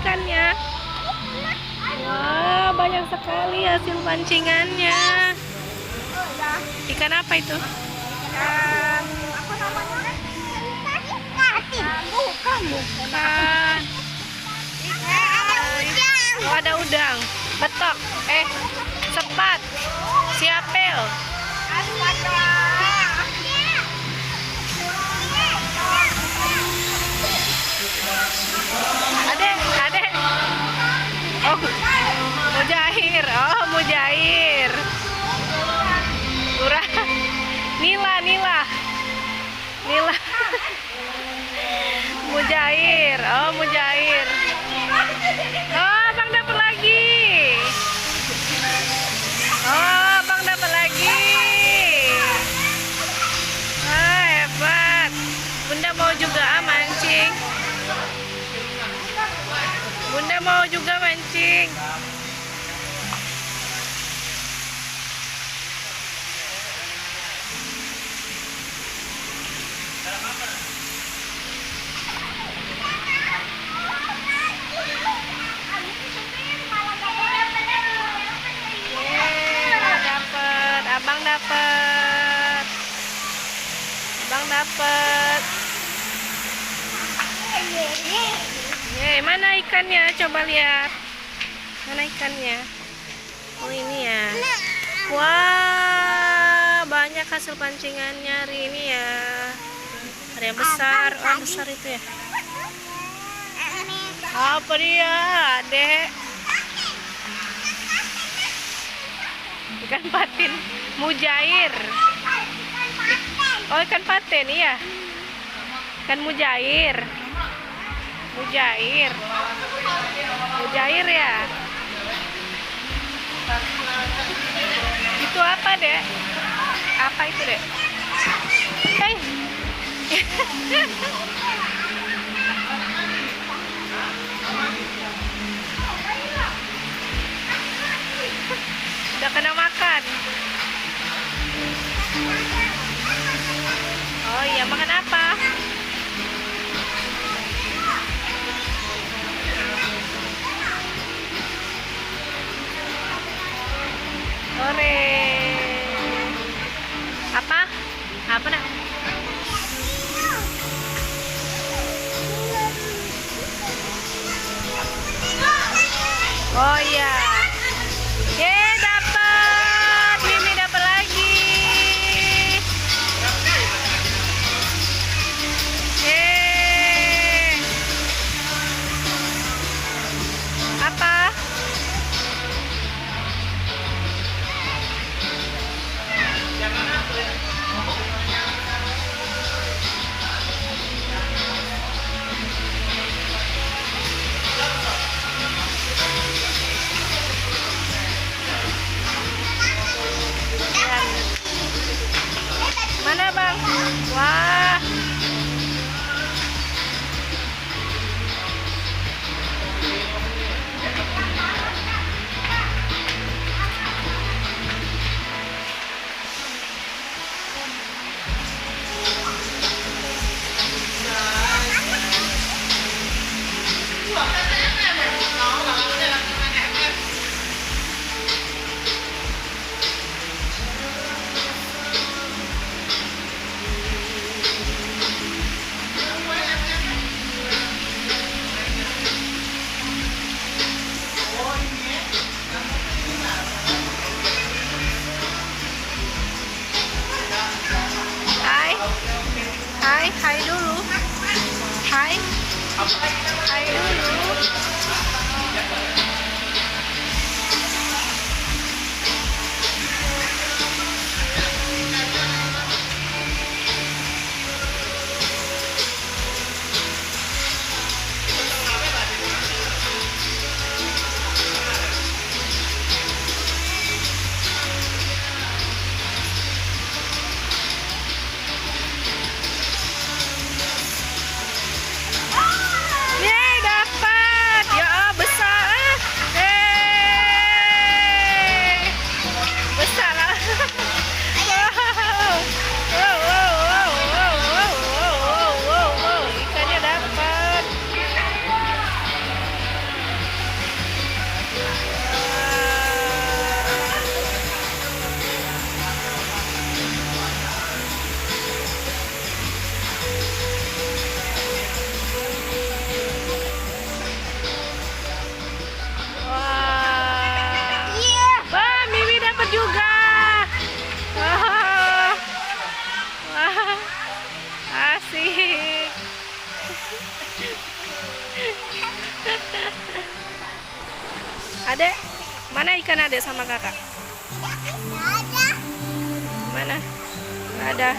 ikannya. Wah, banyak sekali hasil pancingannya. Ikan apa itu? Ikan apa namanya? Bukan. Ikan. Oh, ada udang, betok, sepat, siapel. Adek. Oh, mujair. Oh, mujair. Kurang. Nila. Mujair. Oh, mujair. Oh, Bang dapat lagi. Oh, Bang dapat lagi. Ah, hebat. Bunda mau juga mancing. Bunda mau juga mancing. Abang dapet. Mana ikannya? Coba lihat. Mana ikannya? Oh, ini ya. Wah, banyak hasil pancingannya hari ini ya. Ada yang besar. Oh, besar itu ya. Apa dia, Adek? Ikan patin mujair. Oh, ikan patin, iya. Ikan mujair ya. Itu apa, Dek? Apa itu, Dek? Udah kena makan. Oh iya, makan apa? Sore. Apa? Apa nak? Oh iya. Dapat. Mimi dapat lagi. Apa? Mana, Bang? Wah. Hai dulu. Hai dulu. Adek, mana ikan adek sama kakak? Nggak ada. Mana? Nggak ada.